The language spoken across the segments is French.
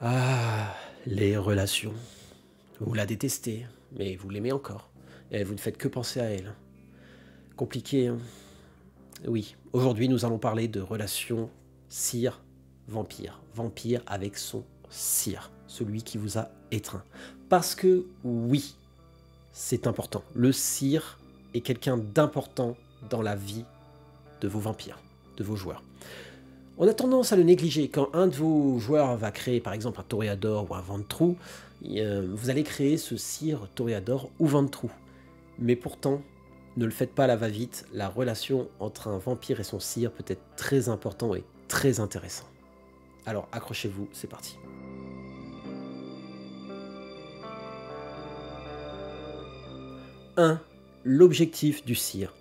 Ah, les relations. Vous la détestez, mais vous l'aimez encore. Et vous ne faites que penser à elle. Compliqué, hein? Oui, aujourd'hui nous allons parler de relations cire-vampire. Vampire avec son cire, celui qui vous a étreint. Parce que oui, c'est important. Le cire est quelqu'un d'important dans la vie de vos vampires, de vos joueurs. On a tendance à le négliger. Quand un de vos joueurs va créer par exemple un toréador ou un ventrou, vous allez créer ce cire toréador ou ventrou. Mais pourtant, ne le faites pas à la va-vite, la relation entre un vampire et son cire peut être très important et très intéressant. Alors accrochez-vous, c'est parti. L'objectif du cire.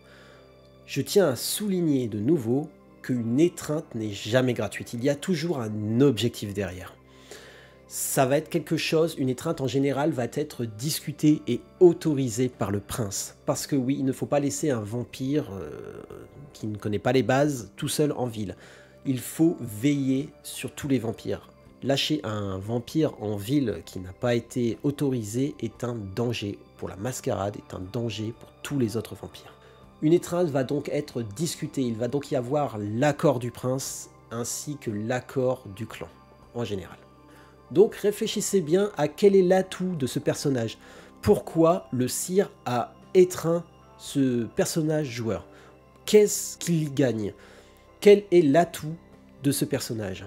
Je tiens à souligner de nouveau qu'une étreinte n'est jamais gratuite. Il y a toujours un objectif derrière. Ça va être quelque chose, une étreinte en général va être discutée et autorisée par le prince. Parce que oui, il ne faut pas laisser un vampire qui ne connaît pas les bases tout seul en ville. Il faut veiller sur tous les vampires. Lâcher un vampire en ville qui n'a pas été autorisé est un danger pour la mascarade, est un danger pour tous les autres vampires. Une étreinte va donc être discutée, il va donc y avoir l'accord du prince ainsi que l'accord du clan en général. Donc réfléchissez bien à quel est l'atout de ce personnage. Pourquoi le cire a étreint ce personnage joueur? Qu'est-ce qu'il gagne? Quel est l'atout de ce personnage?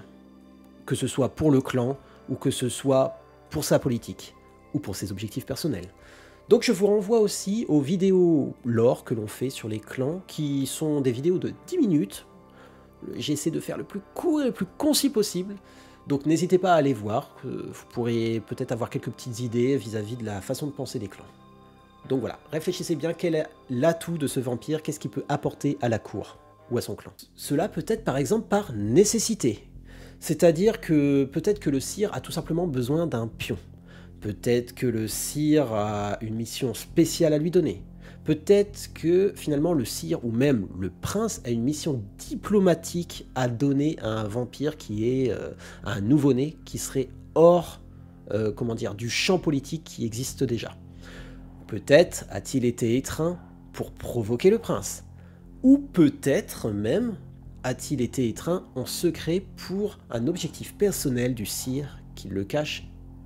Que ce soit pour le clan ou que ce soit pour sa politique ou pour ses objectifs personnels. Donc je vous renvoie aussi aux vidéos lore que l'on fait sur les clans qui sont des vidéos de 10 minutes. J'essaie de faire le plus court et le plus concis possible. Donc n'hésitez pas à aller voir, vous pourrez peut-être avoir quelques petites idées vis-à-vis de la façon de penser des clans. Donc voilà, réfléchissez bien quel est l'atout de ce vampire, qu'est-ce qu'il peut apporter à la cour ou à son clan. Cela peut être par exemple par nécessité, c'est-à-dire que peut-être que le sire a tout simplement besoin d'un pion, peut-être que le sire a une mission spéciale à lui donner, peut-être que finalement le sire ou même le prince a une mission diplomatique à donner à un vampire qui est un nouveau-né qui serait hors comment dire, du champ politique qui existe déjà. Peut-être a-t-il été étreint pour provoquer le prince. Ou peut-être même a-t-il été étreint en secret pour un objectif personnel du sire qui le cache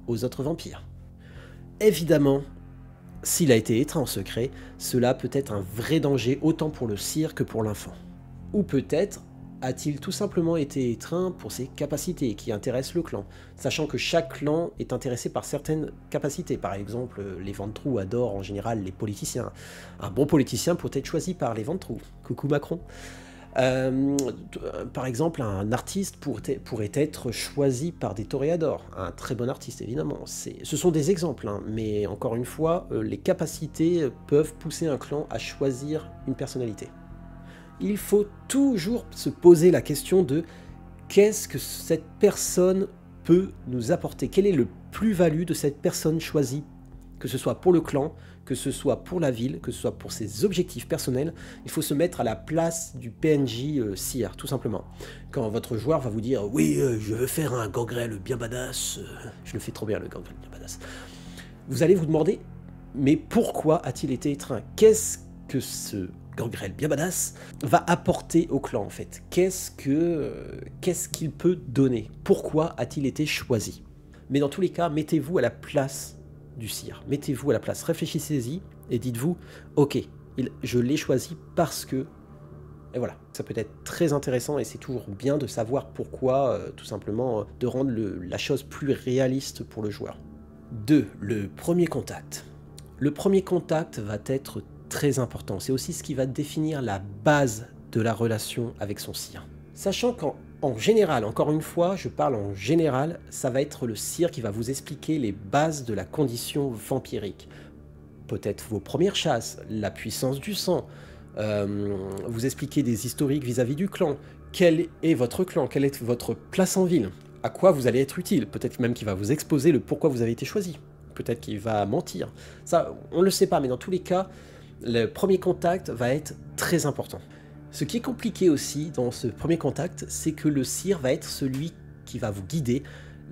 aux autres vampires. Évidemment, s'il a été étreint en secret, cela peut être un vrai danger autant pour le sire que pour l'enfant. Ou peut-être a-t-il tout simplement été étreint pour ses capacités qui intéressent le clan, sachant que chaque clan est intéressé par certaines capacités. Par exemple, les ventrous adorent en général les politiciens. Un bon politicien peut être choisi par les ventrous. Coucou Macron. Par exemple, un artiste pourrait être choisi par des toréadors. Un très bon artiste, évidemment. Ce sont des exemples, hein, mais encore une fois, les capacités peuvent pousser un clan à choisir une personnalité. Il faut toujours se poser la question de qu'est-ce que cette personne peut nous apporter? Quelle est le plus-value de cette personne choisie? Que ce soit pour le clan, que ce soit pour la ville, que ce soit pour ses objectifs personnels, il faut se mettre à la place du PNJ sire, tout simplement. Quand votre joueur va vous dire « Oui, je veux faire un gangrel bien badass, je le fais trop bien le gangrel bien badass », vous allez vous demander « Mais pourquoi a-t-il été étreint? Qu'est-ce que ce gangrel bien badass va apporter au clan en fait? Qu'est-ce qu'il peut donner? Pourquoi a-t-il été choisi ?» Mais dans tous les cas, mettez-vous à la place du sire. Mettez-vous à la place, réfléchissez-y et dites-vous, ok, je l'ai choisi parce que... Et voilà, ça peut être très intéressant et c'est toujours bien de savoir pourquoi, tout simplement, de rendre la chose plus réaliste pour le joueur. 2. Le premier contact. Le premier contact va être très important. C'est aussi ce qui va définir la base de la relation avec son sire. Sachant qu'en général, encore une fois, je parle en général, ça va être le sire qui va vous expliquer les bases de la condition vampirique. Peut-être vos premières chasses, la puissance du sang, vous expliquer des historiques vis-à-vis du clan. Quel est votre clan? Quelle est votre place en ville? À quoi vous allez être utile? Peut-être même qu'il va vous exposer le pourquoi vous avez été choisi. Peut-être qu'il va mentir. Ça, on ne le sait pas, mais dans tous les cas, le premier contact va être très important. Ce qui est compliqué aussi dans ce premier contact, c'est que le sire va être celui qui va vous guider.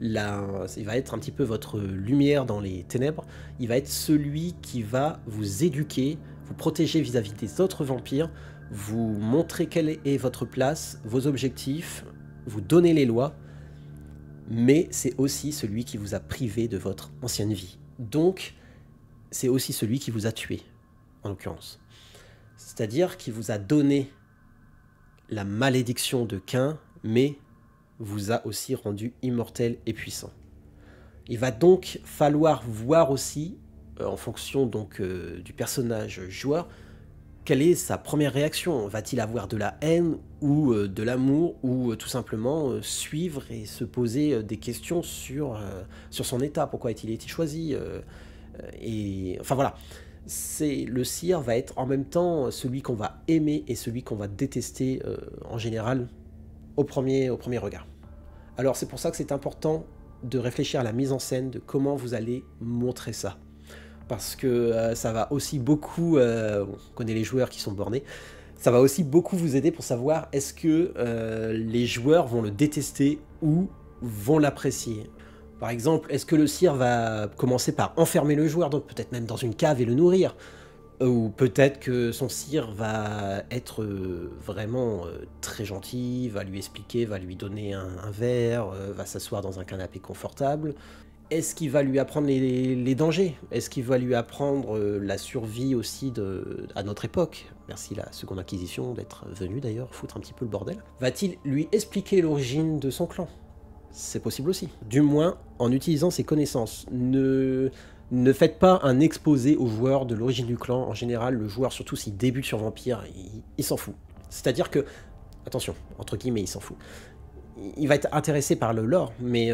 il va être un petit peu votre lumière dans les ténèbres, il va être celui qui va vous éduquer, vous protéger vis-à-vis des autres vampires, vous montrer quelle est votre place, vos objectifs, vous donner les lois, mais c'est aussi celui qui vous a privé de votre ancienne vie. Donc, c'est aussi celui qui vous a tué, en l'occurrence. C'est-à-dire qui vous a donné la malédiction de Cain, mais vous a aussi rendu immortel et puissant. Il va donc falloir voir aussi, en fonction donc du personnage joueur, quelle est sa première réaction. Va-t-il avoir de la haine ou de l'amour, ou tout simplement suivre et se poser des questions sur son état, pourquoi a-t-il été choisi, et enfin voilà. Le sire va être en même temps celui qu'on va aimer et celui qu'on va détester en général au premier regard. Alors c'est pour ça que c'est important de réfléchir à la mise en scène, de comment vous allez montrer ça. Parce que ça va aussi beaucoup, on connaît les joueurs qui sont bornés, ça va aussi beaucoup vous aider pour savoir est-ce que les joueurs vont le détester ou vont l'apprécier. Par exemple, est-ce que le sire va commencer par enfermer le joueur, donc peut-être même dans une cave et le nourrir, ou peut-être que son sire va être vraiment très gentil, va lui expliquer, va lui donner un verre, va s'asseoir dans un canapé confortable. Est-ce qu'il va lui apprendre les dangers? Est-ce qu'il va lui apprendre la survie aussi à notre époque? Merci la Seconde Inquisition d'être venue d'ailleurs foutre un petit peu le bordel. Va-t-il lui expliquer l'origine de son clan? C'est possible aussi. Du moins, en utilisant ses connaissances. Ne faites pas un exposé au joueur de l'origine du clan. En général, le joueur, surtout s'il débute sur Vampire, il s'en fout. C'est-à-dire que, attention, entre guillemets, il s'en fout. Il va être intéressé par le lore, mais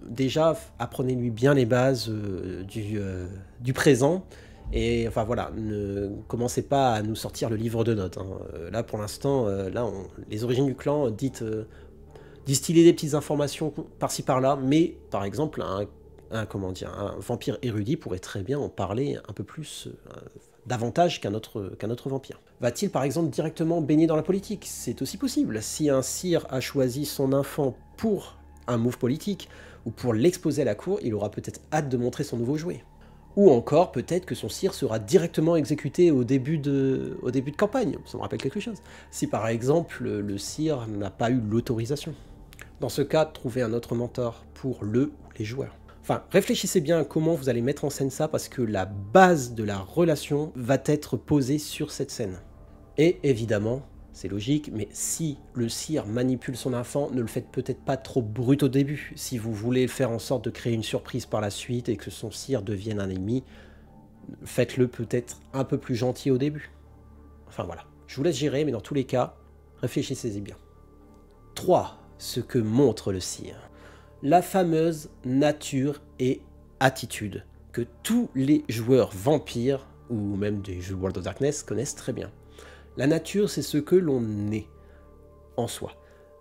déjà, apprenez-lui bien les bases du présent. Et enfin voilà, ne commencez pas à nous sortir le livre de notes. Hein. Là, pour l'instant, les origines du clan, distiller des petites informations par-ci par-là, mais par exemple, un vampire érudit pourrait très bien en parler un peu plus, davantage qu'un autre vampire. Va-t-il par exemple directement baigner dans la politique? C'est aussi possible. Si un sire a choisi son enfant pour un move politique, ou pour l'exposer à la cour, il aura peut-être hâte de montrer son nouveau jouet. Ou encore, peut-être que son sire sera directement exécuté au début de campagne. Ça me rappelle quelque chose. Si par exemple, le sire n'a pas eu l'autorisation. Dans ce cas, trouvez un autre mentor pour le ou les joueurs. Enfin, réfléchissez bien à comment vous allez mettre en scène ça, parce que la base de la relation va être posée sur cette scène. Et évidemment, c'est logique, mais si le sire manipule son enfant, ne le faites peut-être pas trop brut au début. Si vous voulez faire en sorte de créer une surprise par la suite et que son sire devienne un ennemi, faites-le peut-être un peu plus gentil au début. Enfin voilà, je vous laisse gérer, mais dans tous les cas, réfléchissez-y bien. 3. Ce que montre le sire. La fameuse nature et attitude que tous les joueurs vampires, ou même des jeux World of Darkness, connaissent très bien. La nature, c'est ce que l'on est en soi.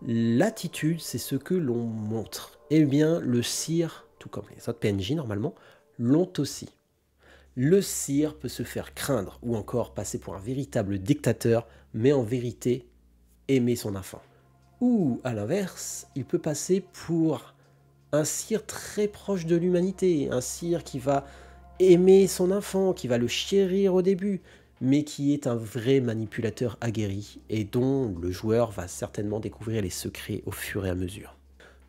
L'attitude, c'est ce que l'on montre. Eh bien, le sire, tout comme les autres PNJ normalement, l'ont aussi. Le sire peut se faire craindre, ou encore passer pour un véritable dictateur, mais en vérité, aimer son enfant. Ou, à l'inverse, il peut passer pour un sire très proche de l'humanité, un sire qui va aimer son enfant, qui va le chérir au début, mais qui est un vrai manipulateur aguerri, et dont le joueur va certainement découvrir les secrets au fur et à mesure.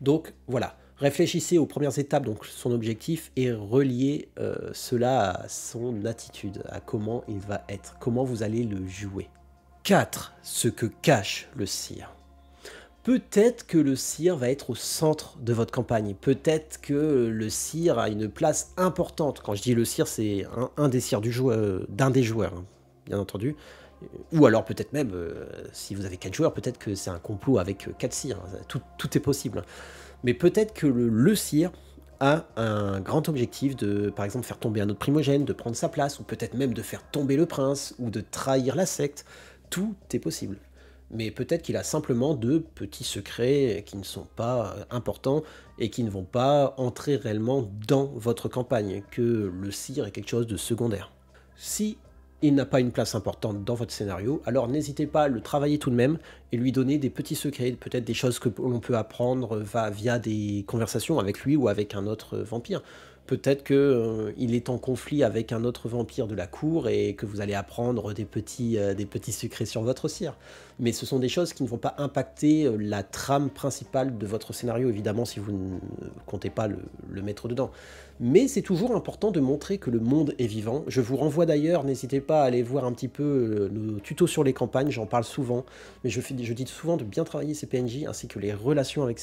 Donc voilà, réfléchissez aux premières étapes, donc son objectif, et reliez cela à son attitude, à comment il va être, comment vous allez le jouer. 4. Ce que cache le sire. Peut-être que le sire va être au centre de votre campagne. Peut-être que le sire a une place importante. Quand je dis le sire, c'est un des sires d'un des joueurs, hein, bien entendu. Ou alors peut-être même, si vous avez 4 joueurs, peut-être que c'est un complot avec 4 sires. Tout est possible. Mais peut-être que le sire a un grand objectif de, par exemple, faire tomber un autre primogène, de prendre sa place, ou peut-être même de faire tomber le prince, ou de trahir la secte. Tout est possible. Mais peut-être qu'il a simplement de petits secrets qui ne sont pas importants et qui ne vont pas entrer réellement dans votre campagne, que le sire est quelque chose de secondaire. Si il n'a pas une place importante dans votre scénario, alors n'hésitez pas à le travailler tout de même et lui donner des petits secrets, peut-être des choses que l'on peut apprendre via des conversations avec lui ou avec un autre vampire. Peut-être qu'il est en conflit avec un autre vampire de la cour et que vous allez apprendre des petits secrets sur votre cire. Mais ce sont des choses qui ne vont pas impacter la trame principale de votre scénario, évidemment, si vous ne comptez pas le mettre dedans. Mais c'est toujours important de montrer que le monde est vivant. Je vous renvoie d'ailleurs, n'hésitez pas à aller voir un petit peu nos tutos sur les campagnes, j'en parle souvent, mais je dis souvent de bien travailler ces PNJ ainsi que les relations avec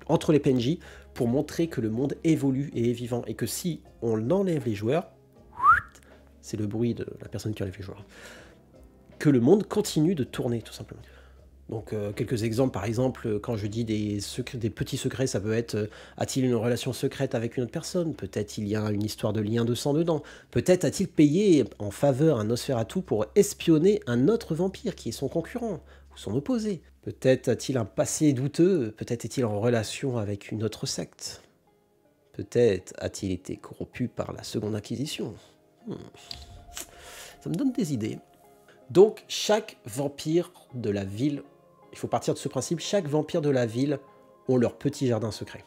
entre les PNJ pour montrer que le monde évolue et est vivant et que si on enlève les joueurs, c'est le bruit de la personne qui enlève les joueurs, que le monde continue de tourner tout simplement. Donc quelques exemples, par exemple, quand je dis des petits secrets, ça peut être a-t-il une relation secrète avec une autre personne? Peut-être il y a une histoire de lien de sang dedans. Peut-être a-t-il payé en faveur un Nosferatu pour espionner un autre vampire qui est son concurrent ou son opposé? Peut-être a-t-il un passé douteux? Peut-être est-il en relation avec une autre secte? Peut-être a-t-il été corrompu par la Seconde Inquisition? Ça me donne des idées. Donc chaque vampire de la ville, il faut partir de ce principe, chaque vampire de la ville ont leur petit jardin secret.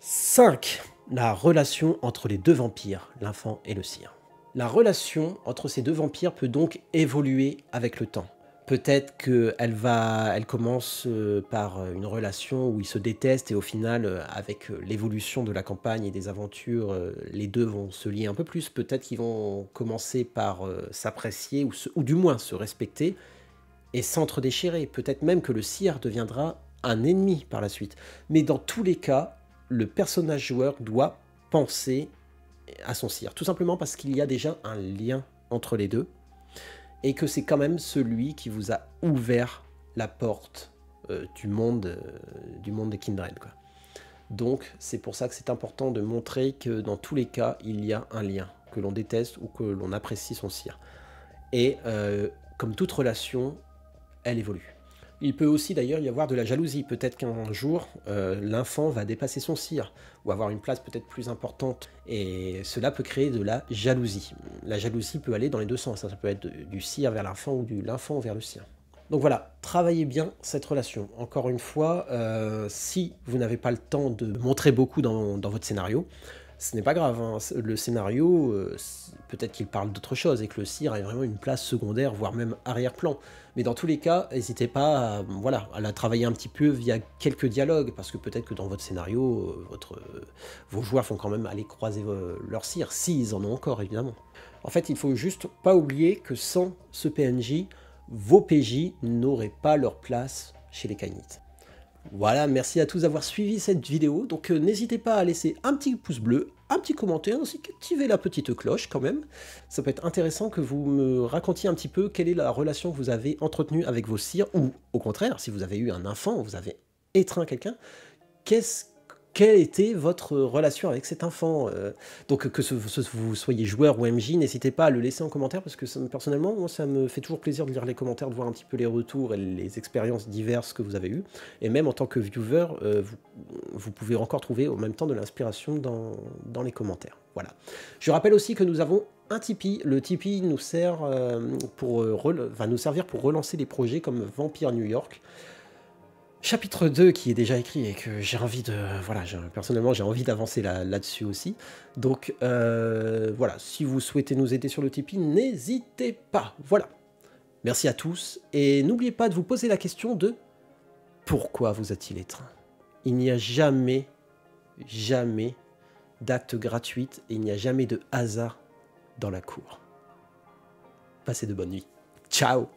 5. La relation entre les deux vampires, l'enfant et le sire. La relation entre ces deux vampires peut donc évoluer avec le temps. Peut-être qu'elle commence par une relation où ils se détestent et au final, avec l'évolution de la campagne et des aventures, les deux vont se lier un peu plus. Peut-être qu'ils vont commencer par s'apprécier ou du moins se respecter et s'entre-déchirer. Peut-être même que le sire deviendra un ennemi par la suite. Mais dans tous les cas, le personnage joueur doit penser à son sire. Tout simplement parce qu'il y a déjà un lien entre les deux. Et que c'est quand même celui qui vous a ouvert la porte du monde de Kindred, quoi. Donc c'est pour ça que c'est important de montrer que dans tous les cas, il y a un lien, que l'on déteste ou que l'on apprécie son sire. Et comme toute relation, elle évolue. Il peut aussi d'ailleurs y avoir de la jalousie. Peut-être qu'un jour, l'enfant va dépasser son sire, ou avoir une place peut-être plus importante. Et cela peut créer de la jalousie. La jalousie peut aller dans les deux sens. Ça peut être du sire vers l'enfant ou de l'enfant vers le sire. Donc voilà, travaillez bien cette relation. Encore une fois, si vous n'avez pas le temps de montrer beaucoup dans votre scénario, ce n'est pas grave, hein. Le scénario, peut-être qu'il parle d'autre chose et que le sire a vraiment une place secondaire, voire même arrière-plan. Mais dans tous les cas, n'hésitez pas à la travailler un petit peu via quelques dialogues, parce que peut-être que dans votre scénario, vos joueurs vont quand même aller croiser leur sire, s'ils en ont encore, évidemment. En fait, il faut juste pas oublier que sans ce PNJ, vos PJ n'auraient pas leur place chez les Kainites. Voilà, merci à tous d'avoir suivi cette vidéo, donc n'hésitez pas à laisser un petit pouce bleu, un petit commentaire, ainsi qu'activer la petite cloche quand même. Ça peut être intéressant que vous me racontiez un petit peu quelle est la relation que vous avez entretenue avec vos sires, ou au contraire, si vous avez eu un enfant, vous avez étreint quelqu'un, quelle était votre relation avec cet enfant? Donc que vous soyez joueur ou MJ, n'hésitez pas à le laisser en commentaire, parce que personnellement, moi, ça me fait toujours plaisir de lire les commentaires, de voir un petit peu les retours et les expériences diverses que vous avez eues. Et même en tant que viewer, vous pouvez encore trouver en même temps de l'inspiration dans les commentaires. Voilà. Je rappelle aussi que nous avons un Tipeee. Le Tipeee nous sert va nous servir pour relancer des projets comme Vampire New York. Chapitre 2 qui est déjà écrit et que j'ai envie de... Voilà, personnellement j'ai envie d'avancer là-dessus aussi. Donc voilà, si vous souhaitez nous aider sur le Tipeee, n'hésitez pas. Voilà. Merci à tous et n'oubliez pas de vous poser la question de pourquoi vous a-t-il étreint? Il n'y a jamais d'acte gratuit et il n'y a jamais de hasard dans la cour. Passez de bonnes nuits. Ciao!